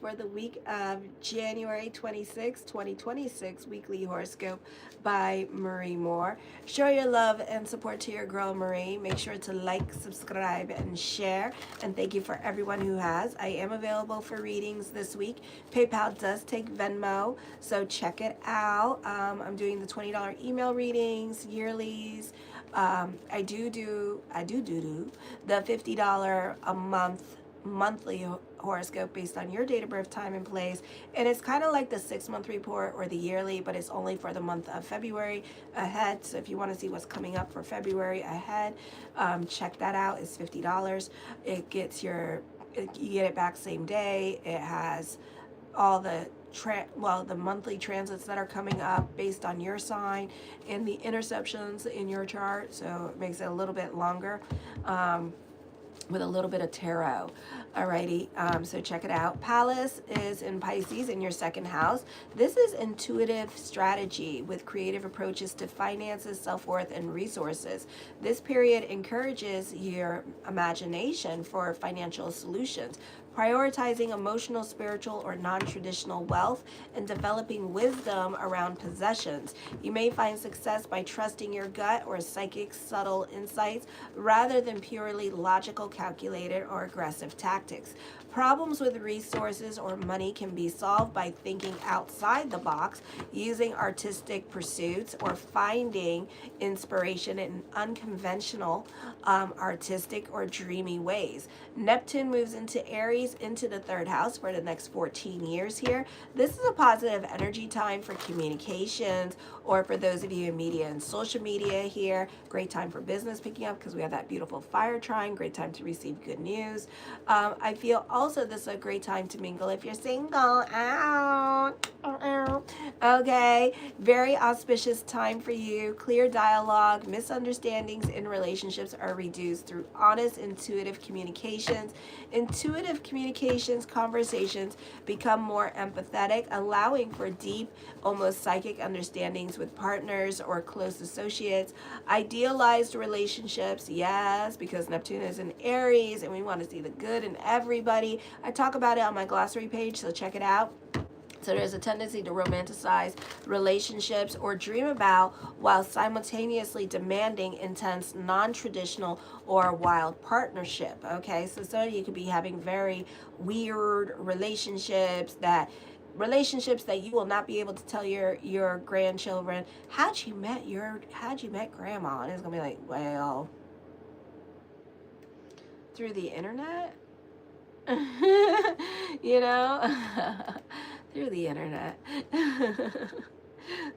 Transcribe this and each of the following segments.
for the week of January 26, 2026, weekly horoscope by Marie Moore. Show your love and support to your girl Marie. Make sure to like, subscribe, and share. And thank you for everyone who has. I am available for readings this week. PayPal does take Venmo, so check it out. I'm doing the $20 email readings, yearlies. I do the $50 a monthly horoscope based on your date of birth, time, and place. And it's kind of like the 6-month report or the yearly, but it's only for the month of February ahead. So if you want to see what's coming up for February ahead, check that out. It's $50. It gets you get it back same day. It has all the the monthly transits that are coming up based on your sign and the interceptions in your chart, so it makes it a little bit longer, with a little bit of tarot. Alrighty, so check it out. Palace is in Pisces in your second house. This is intuitive strategy with creative approaches to finances, self-worth, and resources. This period encourages your imagination for financial solutions, prioritizing emotional, spiritual, or non-traditional wealth, and developing wisdom around possessions. You may find success by trusting your gut or psychic subtle insights rather than purely logical, calculated, or aggressive tactics. Problems with resources or money can be solved by thinking outside the box, using artistic pursuits, or finding inspiration in unconventional, artistic, or dreamy ways. Neptune moves into Aries, into the third house for the next 14 years here. This is a positive energy time for communications, or for those of you in media and social media here. Great time for business picking up because we have that beautiful fire trine. Great time to receive good news. I feel also this is a great time to mingle if you're single. Okay, very auspicious time for you. Clear dialogue, misunderstandings in relationships are reduced through honest, intuitive communications. Intuitive communications, conversations become more empathetic, allowing for deep, almost psychic understandings with partners or close associates. Idealized relationships, yes, because Neptune is in Aries and we want to see the good in everybody. I talk about it on my glossary page, so check it out. So there's a tendency to romanticize relationships or dream about while simultaneously demanding intense, non-traditional, or wild partnership. Okay, so some of you could be having very weird relationships that you will not be able to tell your grandchildren how'd you met grandma, and it's gonna be like, well, through the internet. You know. Through the internet.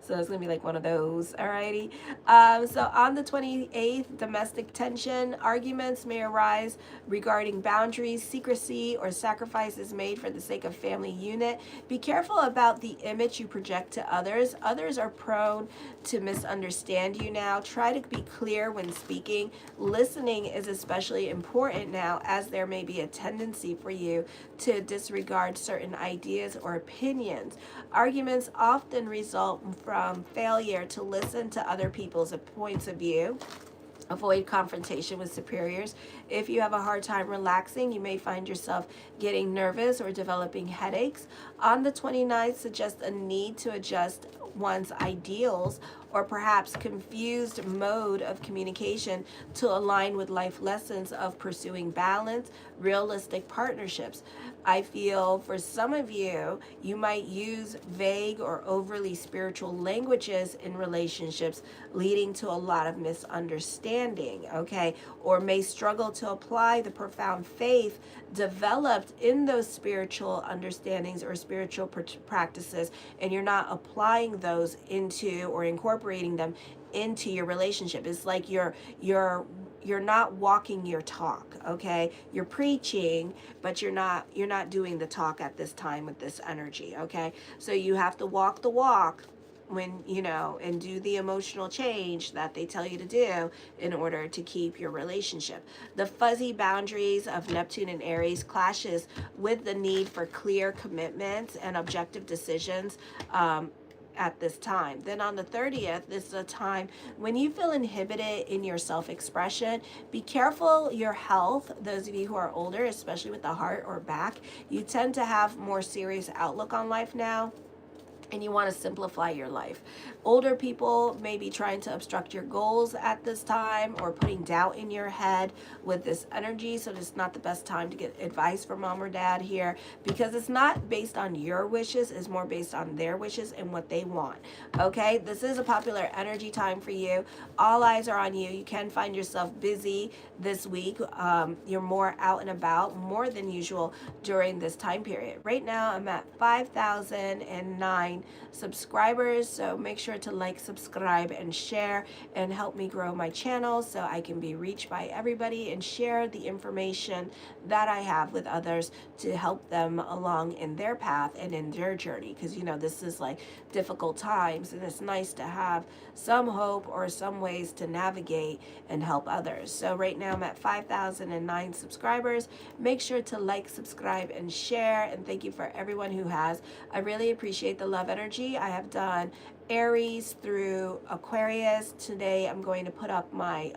So it's going to be like one of those. Alrighty. So on the 28th, domestic tension. Arguments may arise regarding boundaries, secrecy, or sacrifices made for the sake of family unit. Be careful about the image you project to others. Others are prone to misunderstand you now. Try to be clear when speaking. Listening is especially important now, as there may be a tendency for you to disregard certain ideas or opinions. Arguments often result from failure to listen to other people's points of view. Avoid confrontation with superiors. If you have a hard time relaxing, you may find yourself getting nervous or developing headaches. On the 29th, suggest a need to adjust one's ideals or perhaps confused mode of communication to align with life lessons of pursuing balance, realistic partnerships. I feel for some of you, you might use vague or overly spiritual languages in relationships, leading to a lot of misunderstanding, okay? Or may struggle to apply the profound faith developed in those spiritual understandings or spiritual practices, and you're not applying those into or incorporating them into your relationship. It's like you're not walking your talk, okay? You're preaching, but you're not doing the talk at this time with this energy, okay? So you have to walk the walk when, and do the emotional change that they tell you to do in order to keep your relationship. The fuzzy boundaries of Neptune and Aries clashes with the need for clear commitments and objective decisions, at this time. Then on the 30th, this is a time when you feel inhibited in your self-expression. Be careful your health. Those of you who are older, especially with the heart or back, you tend to have more serious outlook on life now, and you want to simplify your life. Older people may be trying to obstruct your goals at this time, or putting doubt in your head with this energy. So it's not the best time to get advice from mom or dad here, because it's not based on your wishes, it's more based on their wishes and what they want. Okay, this is a popular energy time for you. All eyes are on you. You can find yourself busy this week. You're more out and about, more than usual during this time period. Right now I'm at 5,009 subscribers, so make sure to like, subscribe, and share, and help me grow my channel so I can be reached by everybody and share the information that I have with others to help them along in their path and in their journey, because you know this is like difficult times, and it's nice to have some hope or some ways to navigate and help others. So right now I'm at 5,009 subscribers. Make sure to like, subscribe, and share, and thank you for everyone who has. I really appreciate the love energy. I have done Aries through Aquarius. Today I'm going to put up my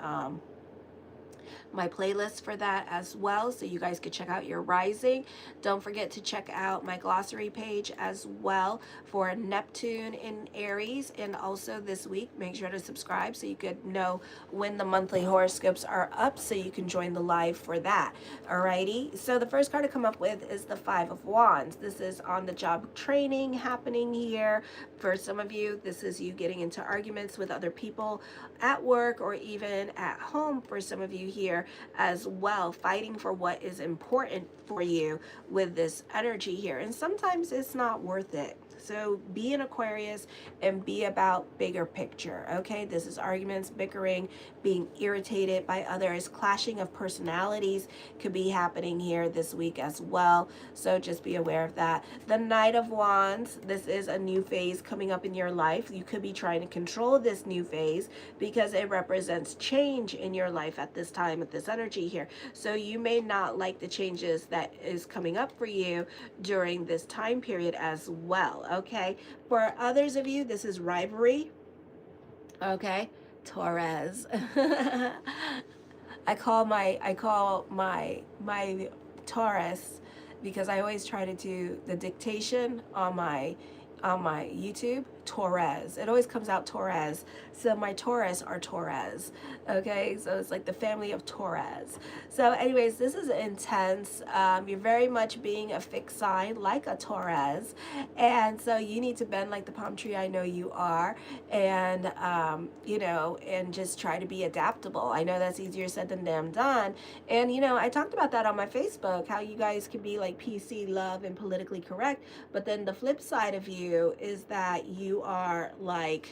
my playlist for that as well, so you guys could check out your rising. Don't forget to check out my glossary page as well for Neptune in Aries. And also this week, make sure to subscribe so you could know when the monthly horoscopes are up, so you can join the live for that. Alrighty, so the first card to come up with is the Five of Wands. This is on the job training happening here. For some of you, this is you getting into arguments with other people at work or even at home. For some of you here as well, fighting for what is important for you with this energy here, and sometimes it's not worth it. So be an Aquarius and be about bigger picture. Okay, this is arguments, bickering, being irritated by others, clashing of personalities could be happening here this week as well, so just be aware of that. The Knight of Wands, this is a new phase coming up in your life. You could be trying to control this new phase because it represents change in your life at this time with this energy here. So you may not like the changes that is coming up for you during this time period as well. Okay, for others of you, this is rivalry. Okay, Taurus. I call my Taurus, because I always try to do the dictation on my YouTube, Taurus. It always comes out Taurus. So my Taurus are Taurus. Okay, so it's like the family of Taurus. So anyways, this is intense. You're very much being a fixed sign like a Taurus, and so you need to bend like the palm tree. I know you are, and you know, and just try to be adaptable. I know that's easier said than damn done. And you know, I talked about that on my Facebook, how you guys can be like PC, love, and politically correct, but then the flip side of you is that you are like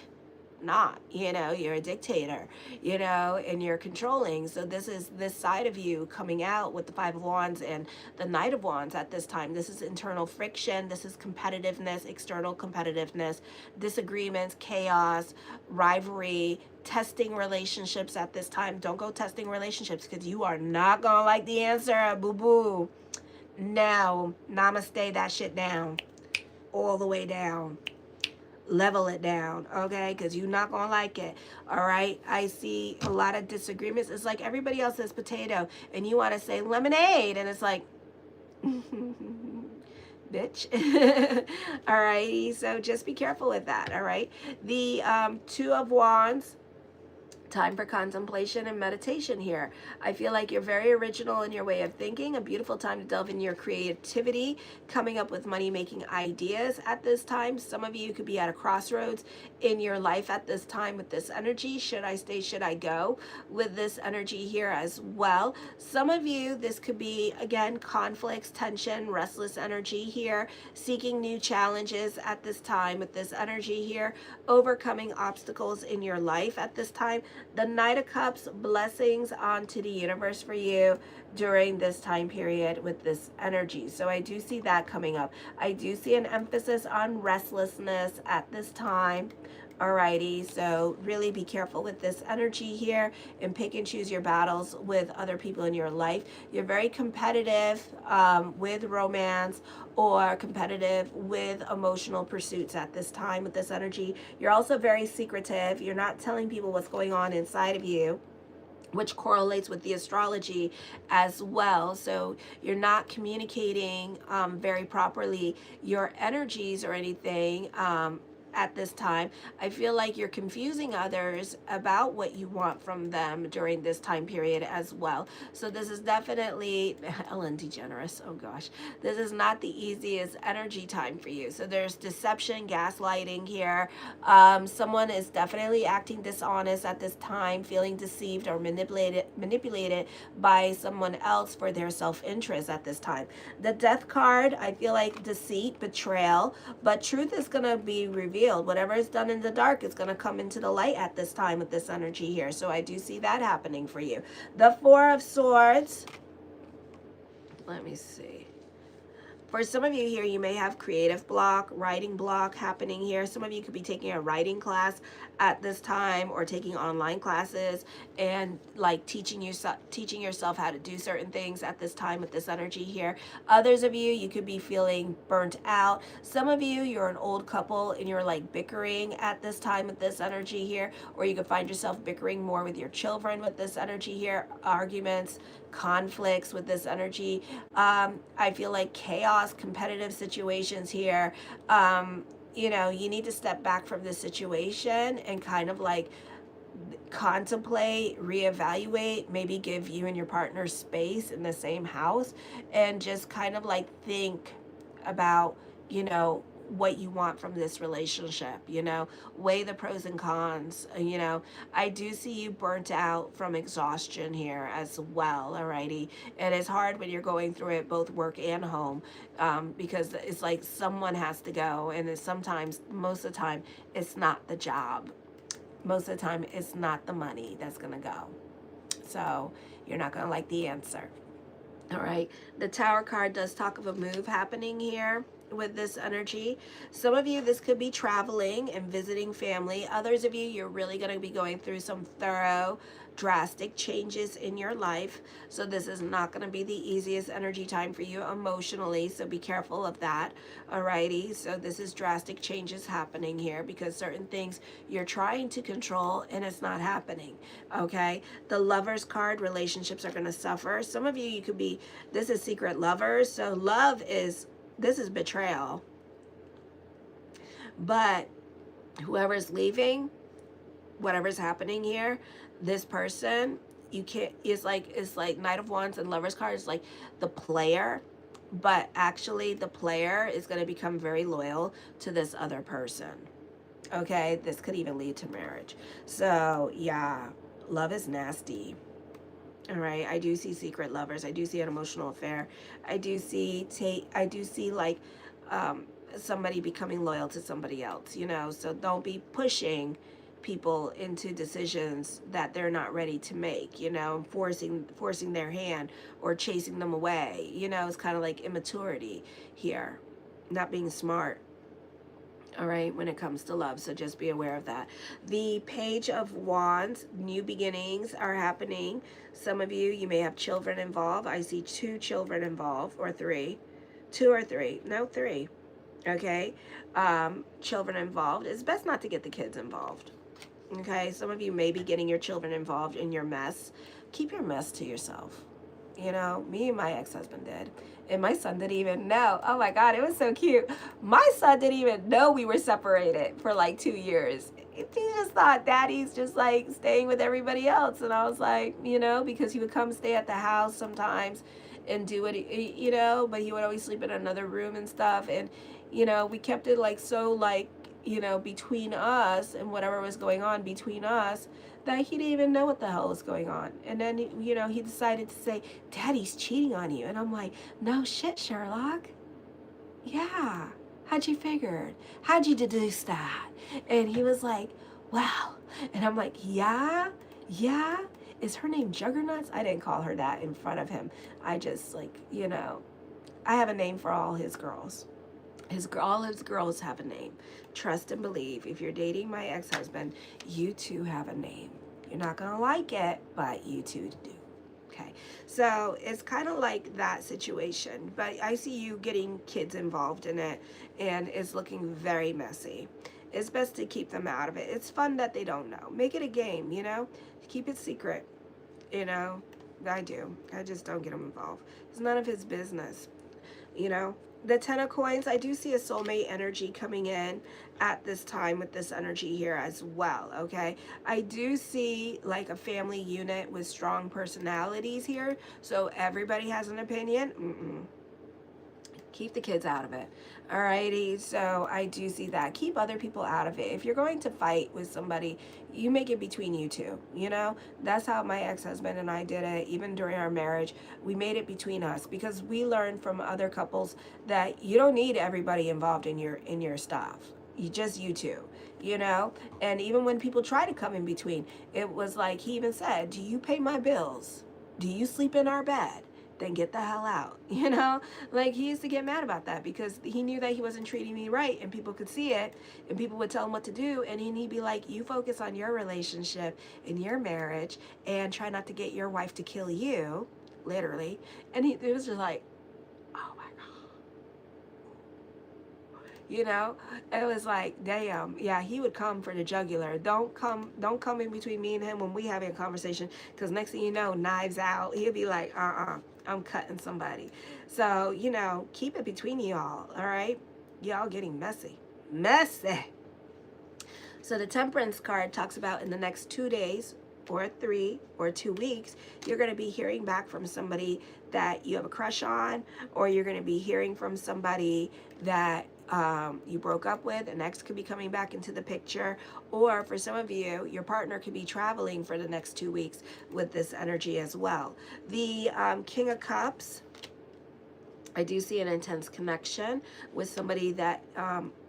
not, you know, you're a dictator, you know, and you're controlling. So this is this side of you coming out with the Five of Wands and the Knight of Wands at this time. This is internal friction, this is competitiveness, external competitiveness, disagreements, chaos, rivalry, testing relationships at this time. Don't go testing relationships, because you are not gonna like the answer, boo-boo. No, namaste that shit down, all the way down. Level it down, okay, because you're not gonna like it. All right, I see a lot of disagreements. It's like everybody else says potato and you want to say lemonade, and it's like bitch. All righty, so just be careful with that. All right, the Two of Wands, time for contemplation and meditation here. I feel like you're very original in your way of thinking. A beautiful time to delve in your creativity, coming up with money-making ideas at this time. Some of you could be at a crossroads in your life at this time with this energy. Should I stay? Should I go? With this energy here as well. Some of you, this could be, again, conflicts, tension, restless energy here, seeking new challenges at this time with this energy here, overcoming obstacles in your life at this time. The Knight of Cups, blessings onto the universe for you during this time period with this energy. So I do see that coming up. I do see an emphasis on restlessness at this time. Alrighty, so really be careful with this energy here and pick and choose your battles with other people in your life. You're very competitive with romance or competitive with emotional pursuits at this time with this energy. You're also very secretive. You're not telling people what's going on inside of you, which correlates with the astrology as well. So you're not communicating very properly your energies or anything at this time. I feel like you're confusing others about what you want from them during this time period as well. So this is definitely Ellen DeGeneres. Oh gosh, this is not the easiest energy time for you. So there's deception, gaslighting here. Someone is definitely acting dishonest at this time, feeling deceived or manipulated by someone else for their self-interest at this time. The Death card, I feel like deceit, betrayal, but truth is going to be revealed. Whatever is done in the dark is going to come into the light at this time with this energy here. So I do see that happening for you. The Four of Swords. Let me see. For some of you here, you may have creative block, writing block happening here. Some of you could be taking a writing class at this time or taking online classes and like teaching yourself how to do certain things at this time with this energy here. Others of you, you could be feeling burnt out. Some of you, you're an old couple and you're like bickering at this time with this energy here, or you could find yourself bickering more with your children with this energy here, arguments, conflicts with this energy. I feel like chaos, competitive situations here. You know, you need to step back from this situation and kind of like contemplate, reevaluate, maybe give you and your partner space in the same house and just kind of like think about, you know, what you want from this relationship, you know, weigh the pros and cons. You know, I do see you burnt out from exhaustion here as well. Alrighty, and it's hard when you're going through it, both work and home, because it's like someone has to go, and it's sometimes, most of the time, it's not the job. Most of the time, it's not the money that's gonna go. So you're not gonna like the answer. All right, the Tower card does talk of a move happening here with this energy. Some of you, this could be traveling and visiting family. Others of you, you're really going to be going through some thorough, drastic changes in your life. So this is not going to be the easiest energy time for you emotionally, so be careful of that. Alrighty, so this is drastic changes happening here because certain things you're trying to control and it's not happening. Okay, the Lovers card, relationships are going to suffer. Some of you, you could be, this is secret lovers, so love is, this is betrayal. But whoever's leaving, whatever's happening here, this person, you can't, it's like Knight of Wands and Lovers card is like the player, but actually the player is going to become very loyal to this other person. Okay, this could even lead to marriage. So yeah, love is nasty. All right, I do see secret lovers. I do see an emotional affair. I do see like somebody becoming loyal to somebody else, you know. So don't be pushing people into decisions that they're not ready to make, you know, forcing their hand or chasing them away. You know, it's kind of like immaturity here, not being smart. All right, when it comes to love, so just be aware of that. The Page of Wands, new beginnings are happening. Some of you, you may have children involved. I see 2 children involved, or 3. 2 or 3, no, 3. Okay, children involved. It's best not to get the kids involved. Okay, some of you may be getting your children involved in your mess. Keep your mess to yourself. You know, me and my ex-husband did. And my son didn't even know. Oh my God, it was so cute. My son didn't even know we were separated for like 2 years. He just thought daddy's just like staying with everybody else. And I was like, you know, because he would come stay at the house sometimes and do what he, you know, but he would always sleep in another room and stuff. And, you know, we kept it like so like, you know, between us and whatever was going on between us, that he didn't even know what the hell was going on. And then, you know, he decided to say, Daddy's cheating on you. And I'm like, no shit, Sherlock. Yeah. How'd you figure? How'd you deduce that? And he was like, wow. And I'm like, yeah. Is her name Juggernauts? I didn't call her that in front of him. I just like, you know, I have a name for all his girls. All his girls have a name. Trust and believe. If you're dating my ex-husband, you too have a name. You're not going to like it, but you too do. Okay, so it's kind of like that situation, but I see you getting kids involved in it, and it's looking very messy. It's best to keep them out of it. It's fun that they don't know. Make it a game, you know? Keep it secret, you know? I do. I just don't get them involved. It's none of his business, you know? The Ten of Coins, I do see a soulmate energy coming in at this time with this energy here as well, okay? I do see like a family unit with strong personalities here, so everybody has an opinion. Keep the kids out of it. Alrighty, so I do see that. Keep other people out of it. If you're going to fight with somebody, you make it between you two, you know? That's how my ex-husband and I did it. Even during our marriage, we made it between us because we learned from other couples that you don't need everybody involved in your stuff. You two, you know? And even when people try to come in between, it was like he even said, "Do you pay my bills? Do you sleep in our bed? Then get the hell out," you know? Like, he used to get mad about that because he knew that he wasn't treating me right, and people could see it, and people would tell him what to do, and he'd be like, "You focus on your relationship and your marriage and try not to get your wife to kill you," literally. And it was just like, oh my God. You know, it was like, damn, yeah, he would come for the jugular. Don't come in between me and him when we having a conversation, because next thing you know, knives out. He'll be like, I'm cutting somebody. So, you know, keep it between y'all, all right? Y'all getting messy. Messy. So the Temperance card talks about in the next 2 days or 3 or 2 weeks, you're going to be hearing back from somebody that you have a crush on, or you're going to be hearing from somebody that you broke up with. An ex could be coming back into the picture, or for some of you, your partner could be traveling for the next 2 weeks with this energy as well. The King of Cups, I do see an intense connection with somebody that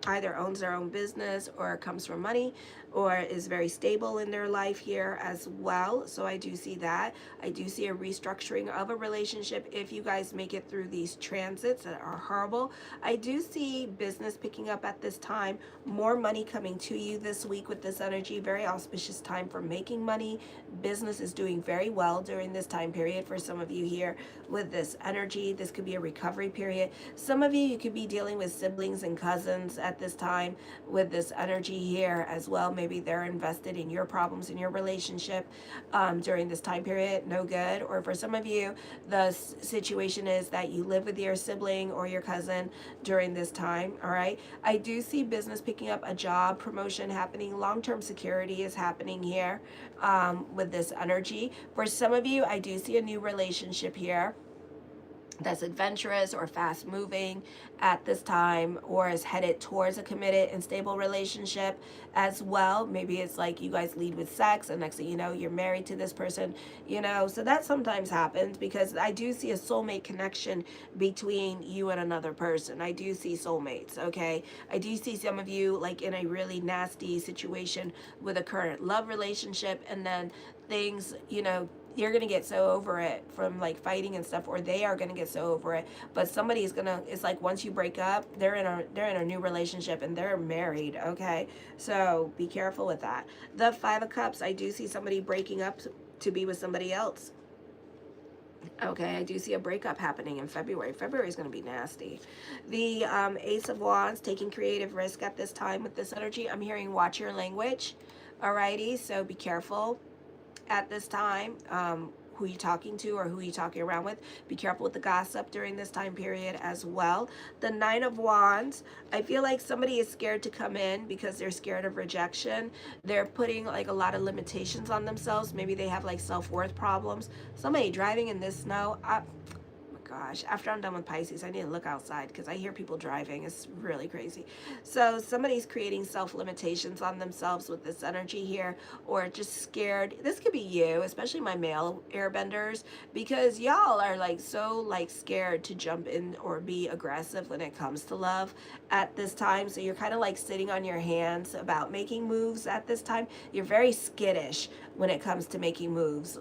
either owns their own business or comes from money or is very stable in their life here as well. So I do see that. I do see a restructuring of a relationship if you guys make it through these transits that are horrible. I do see business picking up at this time, more money coming to you this week with this energy. Very auspicious time for making money. Business is doing very well during this time period for some of you here with this energy. This could be a recovery period. Some of you could be dealing with siblings and cousins at this time with this energy here as well. Maybe they're invested in your problems in your relationship during this time period. No good. Or for some of you, the situation is that you live with your sibling or your cousin during this time. All right. I do see business picking up, a job promotion happening. Long-term security is happening here with this energy. For some of you, I do see a new relationship here that's adventurous or fast moving at this time, or is headed towards a committed and stable relationship as well. Maybe it's like you guys lead with sex and next thing you know, you're married to this person, you know. So that sometimes happens because I do see a soulmate connection between you and another person. I do see soulmates, okay? I do see some of you like in a really nasty situation with a current love relationship, and then things, you know, you're gonna get so over it from like fighting and stuff, or they are gonna get so over it, but somebody's gonna, it's like once you break up, they're in a new relationship and they're married, okay? So be careful with that. The Five of Cups, I do see somebody breaking up to be with somebody else. Okay, I do see a breakup happening in February. February is going to be nasty. The Ace of Wands, taking creative risk at this time with this energy. I'm hearing watch your language. Alrighty, so be careful at this time, who you're talking to or who you're talking around with. Be careful with the gossip during this time period as well. The Nine of Wands, I feel like somebody is scared to come in because they're scared of rejection. They're putting like a lot of limitations on themselves. Maybe they have like self-worth problems. Somebody driving in this snow, gosh, after I'm done with Pisces, I need to look outside because I hear people driving. It's really crazy. So somebody's creating self-limitations on themselves with this energy here, or just scared. This could be you, especially my male airbenders, because y'all are like so like scared to jump in or be aggressive when it comes to love at this time. So you're kind of like sitting on your hands about making moves at this time. You're very skittish when it comes to making moves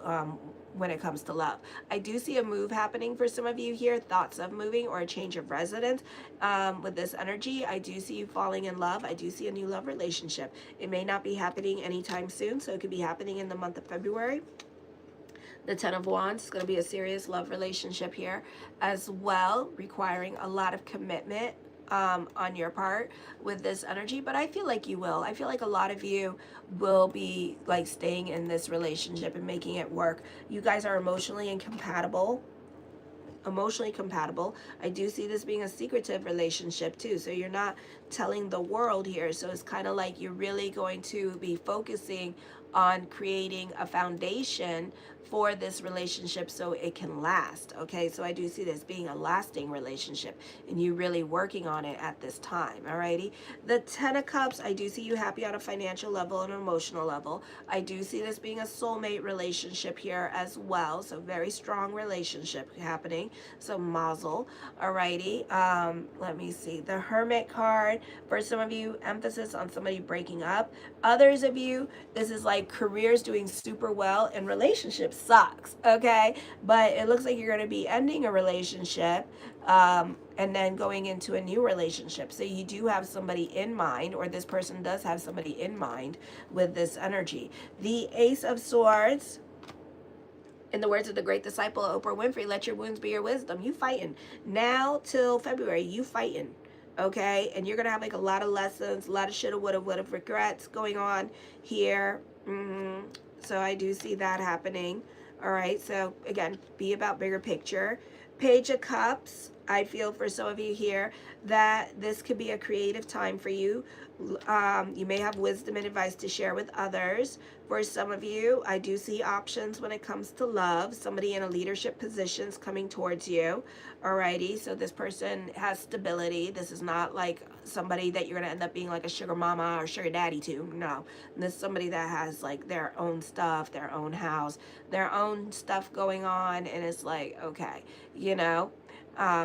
when it comes to love. I do see a move happening for some of you here, thoughts of moving or a change of residence. With this energy, I do see you falling in love. I do see a new love relationship. It may not be happening anytime soon, so it could be happening in the month of February. The Ten of Wands is going to be a serious love relationship here as well, requiring a lot of commitment on your part with this energy. But I feel like you will. I feel like a lot of you will be like staying in this relationship and making it work. You guys are emotionally incompatible. I do see this being a secretive relationship too, so you're not telling the world here. So it's kind of like you're really going to be focusing on creating a foundation for this relationship so it can last. Okay, so I do see this being a lasting relationship and you really working on it at this time. Alrighty, the Ten of Cups, I do see you happy on a financial level and an emotional level. I do see this being a soulmate relationship here as well, so very strong relationship happening. So mazel. Alrighty, let me see, the Hermit card, for some of you, emphasis on somebody breaking up. Others of you, this is like careers doing super well and relationships sucks, okay? But it looks like you're going to be ending a relationship and then going into a new relationship. So you do have somebody in mind, or this person does have somebody in mind with this energy. The Ace of Swords, in the words of the great disciple Oprah Winfrey, let your wounds be your wisdom. You fighting. Now till February, you fighting. Okay? And you're going to have like a lot of lessons, a lot of shoulda, woulda, regrets going on here. So I do see that happening. All right, so again, be about bigger picture. Page of Cups, I feel for some of you here that this could be a creative time for you. You may have wisdom and advice to share with others. For some of you, I do see options when it comes to love. Somebody in a leadership position is coming towards you. Alrighty, so this person has stability. This is not like somebody that you're going to end up being like a sugar mama or sugar daddy to. No, this is somebody that has like their own stuff, their own house, their own stuff going on, and it's like, okay, you know.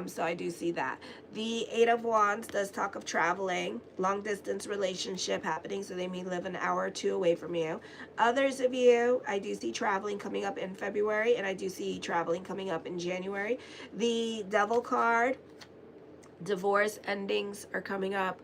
So I do see that. The Eight of Wands does talk of traveling, long distance relationship happening, so they may live an hour or two away from you. Others of you, I do see traveling coming up in February, and I do see traveling coming up in January. The Devil card, divorce endings are coming up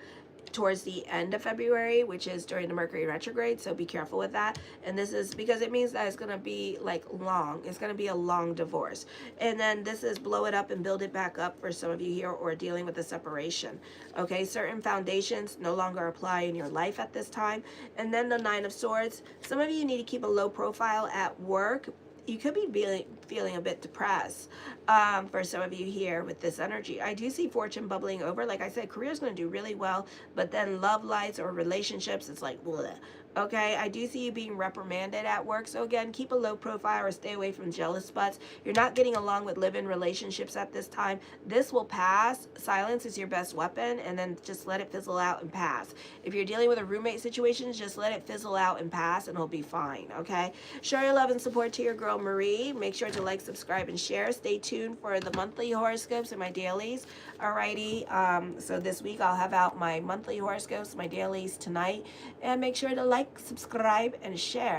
towards the end of February, which is during the Mercury retrograde, so be careful with that. And this is because it means that it's going to be like long. It's going to be a long divorce. And then this is blow it up and build it back up for some of you here, or dealing with a separation. Okay, certain foundations no longer apply in your life at this time. And then the Nine of Swords, some of you need to keep a low profile at work. You could be feeling a bit depressed for some of you here with this energy. I do see fortune bubbling over. Like I said, career is going to do really well, but then love lives or relationships, it's like, bleh. Okay, I do see you being reprimanded at work. So again, keep a low profile or stay away from jealous spots. You're not getting along with live-in relationships at this time. This will pass. Silence is your best weapon, and then just let it fizzle out and pass. If you're dealing with a roommate situation, just let it fizzle out and pass, and it'll be fine. Okay, show your love and support to your girl Marie. Make sure to like, subscribe, and share. Stay tuned for the monthly horoscopes and my dailies. Alrighty, so this week I'll have out my monthly horoscopes, my dailies tonight, and make sure to like, subscribe, and share.